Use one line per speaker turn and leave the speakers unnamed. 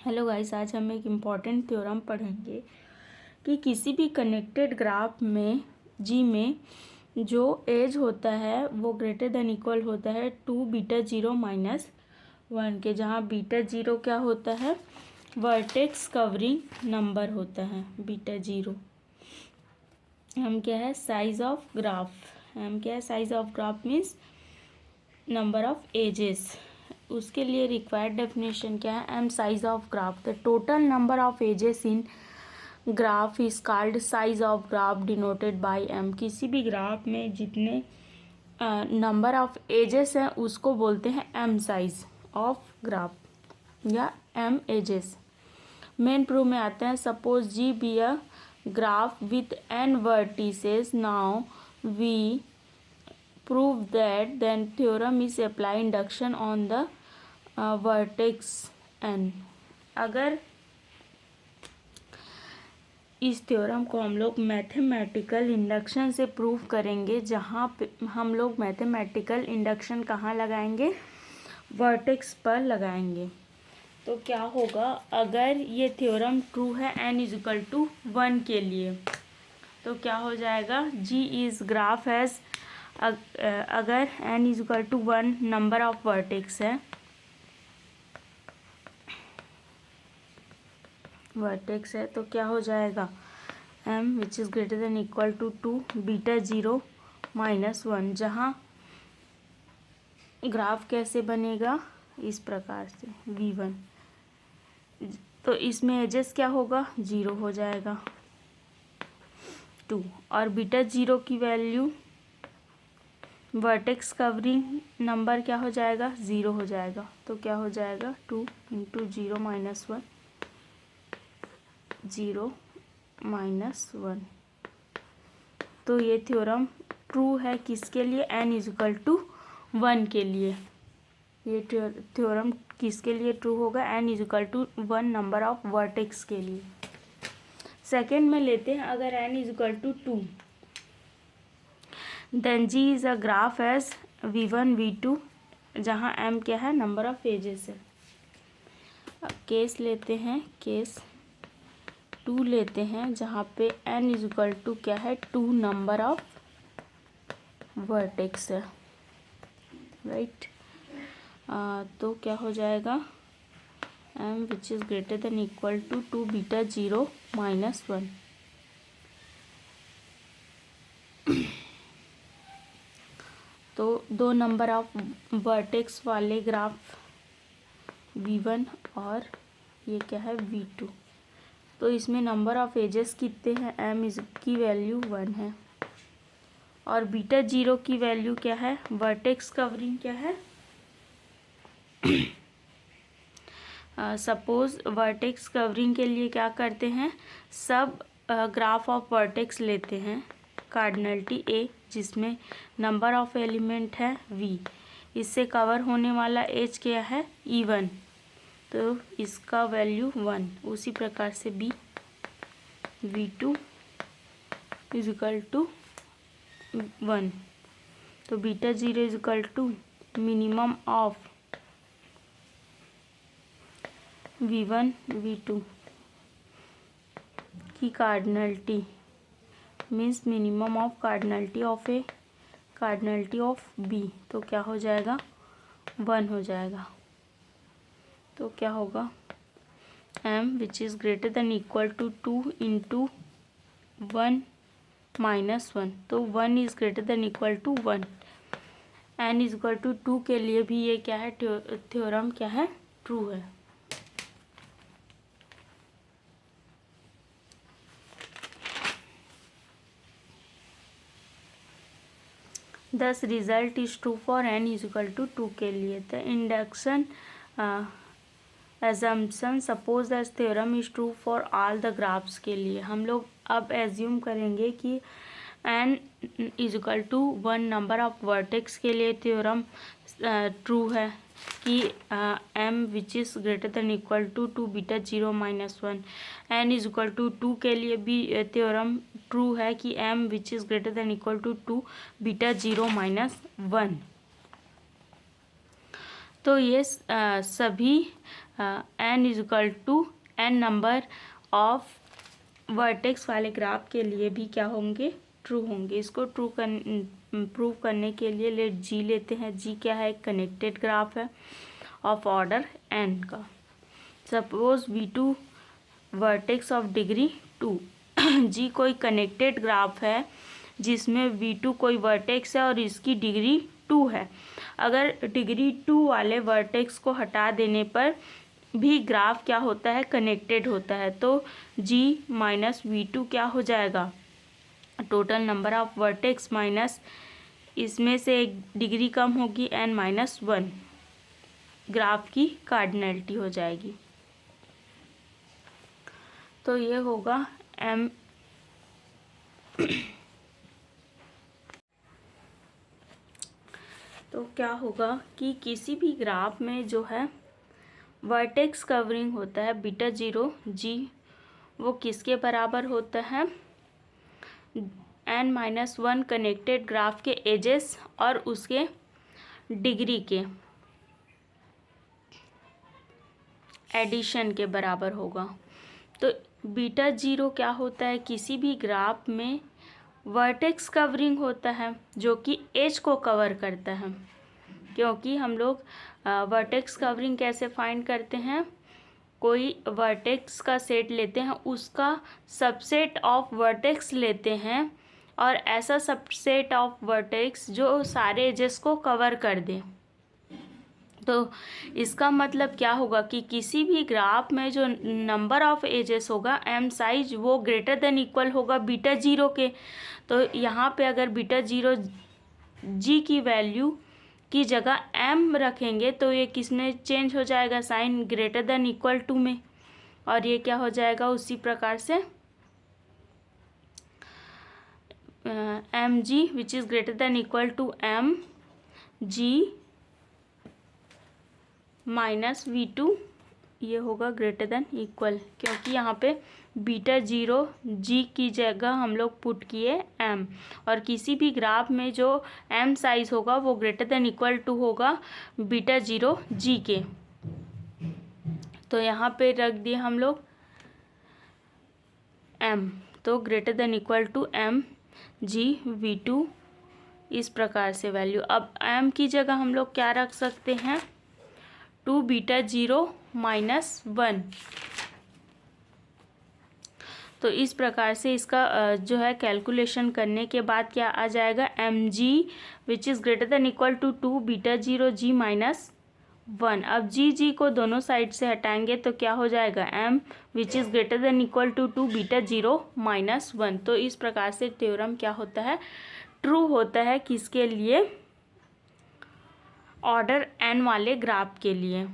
Hello guys, आज हम एक इम्पॉर्टेंट थ्योरम पढ़ेंगे कि किसी भी कनेक्टेड ग्राफ में जी में जो एज होता है वो ग्रेटर देन इक्वल होता है to beta zero minus one के, जहाँ बीटा जीरो क्या होता है, वर्टेक्स कवरिंग नंबर होता है। बीटा जीरो हम क्या है, साइज ऑफ ग्राफ। हम क्या है, size of graph means number of edges. उसके लिए रिक्वायर्ड डेफिनेशन क्या है, M size of graph, the total number of edges in graph is called size of graph denoted by M. किसी भी graph में जितने नंबर ऑफ एजेस हैं उसको बोलते हैं एम साइज ऑफ ग्राफ या एम एजेस। मेन प्रूफ में आते हैं, suppose G be a graph with N vertices, now we prove that then theorem is apply induction on the vertex n। अगर इस थ्योरम को हम लोग मैथमेटिकल इंडक्शन से प्रूव करेंगे, जहाँ पे हम लोग मैथमेटिकल इंडक्शन कहाँ लगाएंगे, वर्टेक्स पर लगाएंगे, तो क्या होगा, अगर ये थ्योरम ट्रू है n इज इक्वल टू 1 के लिए, तो क्या हो जाएगा, जी इज ग्राफ हैज़, अगर n is equal to 1 number of vertex है, तो क्या हो जाएगा, m which is greater than equal to 2 beta zero minus 1। जहाँ ग्राफ कैसे बनेगा, इस प्रकार से v1, तो इसमें एजेस क्या होगा, 0 हो जाएगा 2, और बीटा जीरो की वैल्यू वर्टेक्स कवरिंग नंबर क्या हो जाएगा, 0 हो जाएगा, तो क्या हो जाएगा 2 इंटू 0 माइनस 1, 0 माइनस 1। तो ये थ्योरम ट्रू है किसके लिए, n इज इक्वल टू 1 के लिए। ये थ्योरम किसके लिए ट्रू होगा, n is equal to 1 number of vertex के लिए। सेकेंड में लेते हैं, अगर n is equal to 2, then G is a graph edge v1 v2, जहाँ m क्या है, नंबर ऑफ एजेस है। अब केस लेते हैं, केस 2 लेते हैं, जहाँ पे n इज इक्वल टू क्या है, 2 नंबर ऑफ वर्टेक्स है, राइट। तो क्या हो जाएगा, m which is greater than equal to 2 beta zero minus 1। तो 2 नंबर ऑफ वर्टेक्स वाले ग्राफ v1 और ये क्या है v2, तो इसमें नंबर ऑफ एजेस कितने हैं, m इज की वैल्यू 1 है, और बीटा जीरो की वैल्यू क्या है, वर्टेक्स कवरिंग क्या है, सपोज वर्टेक्स कवरिंग के लिए क्या करते हैं, सब ग्राफ ऑफ वर्टेक्स लेते हैं, कार्डिनलिटी a जिसमें नंबर ऑफ एलिमेंट है v, इससे कवर होने वाला एज क्या है, e1, तो इसका वैल्यू 1। उसी प्रकार से b v2 is equal to 1, तो beta zero is equal to minimum of v1 v2 की cardinality means minimum of cardinality of A, cardinality of B, तो क्या हो जाएगा, 1 हो जाएगा। तो क्या होगा, m which is greater than equal to 2 into 1 minus 1, तो 1 is greater than equal to 1। n is equal to 2 के लिए भी ये क्या है, थ्योरम क्या है, ट्रू है। This result is true for n is equal to 2 के लिए। The induction assumption, suppose the theorem is true for all the graphs के लिए। हम लोग अब एज्यूम करेंगे कि n is equal to 1 number of vertex के लिए थ्योरम ट्रू है कि m which is greater than equal to 2 beta zero minus 1। n is equal to 2 के लिए भी थ्योरम ट्रू है कि m which is greater than equal to 2 beta zero minus 1। तो ये सभी n is equal to n number of vertex वाले graph के लिए भी क्या होंगे, ट्रू होंगे। इसको प्रूव करने के लिए लेट जी लेते हैं। जी क्या है, कनेक्टेड ग्राफ है ऑफ ऑर्डर n का। Suppose V2 vertex of degree 2 जी कोई कनेक्टेड ग्राफ है जिसमें V2 कोई वर्टेक्स है और इसकी डिग्री 2 है। अगर डिग्री 2 वाले वर्टेक्स को हटा देने पर भी ग्राफ क्या होता है, कनेक्टेड होता है। तो G माइनस V2 क्या हो जाएगा, total number of vertex minus इसमें से एक डिग्री कम होगी n-1, ग्राफ की कार्डिनैलिटी हो जाएगी। तो ये होगा m तो क्या होगा कि किसी भी ग्राफ में जो है वर्टेक्स कवरिंग होता है बीटा 0 जी, वो किसके बराबर होता है, n-1 कनेक्टेड ग्राफ के एजेस और उसके डिग्री के एडिशन के बराबर होगा। तो बीटा 0 क्या होता है, किसी भी ग्राफ में वर्टेक्स कवरिंग होता है जो कि एज को कवर करता है। क्योंकि हम लोग वर्टेक्स कवरिंग कैसे फाइंड करते हैं, कोई वर्टेक्स का सेट लेते हैं, उसका सबसेट ऑफ वर्टेक्स लेते हैं और ऐसा सबसेट ऑफ वर्टेक्स जो सारे एजेस को कवर कर दे। तो इसका मतलब क्या होगा कि किसी भी ग्राफ में जो नंबर ऑफ एजेस होगा m साइज वो ग्रेटर देन इक्वल होगा बीटा 0 के। तो यहाँ पे अगर बीटा 0 g की वैल्यू की जगह m रखेंगे तो ये किस में चेंज हो जाएगा, sign greater than equal to में, और ये क्या हो जाएगा उसी प्रकार से mg which is greater than equal to mg minus V2, ये होगा ग्रेटर देन इक्वल, क्योंकि यहाँ पे बीटा 0 g की जगह हम लोग पुट किए m, और किसी भी ग्राफ में जो m साइज होगा वो ग्रेटर देन इक्वल टू होगा बीटा 0 g के। तो यहाँ पे रख दिए हम लोग m, तो greater than equal to m g V2, इस प्रकार से वैल्यू। अब m की जगह हम लोग क्या रख सकते हैं, 2 बीटा 0 माइनस 1। तो इस प्रकार से इसका जो है कैलकुलेशन करने के बाद क्या आ जाएगा, mg which is greater than equal to 2 beta 0 g minus 1। अब g को दोनों साइड से हटाएंगे तो क्या हो जाएगा, m which is greater than equal to 2 beta 0 minus 1। तो इस प्रकार से थ्योरम क्या होता है, ट्रू होता है, किसके लिए, ऑर्डर n वाले ग्राफ के लिए।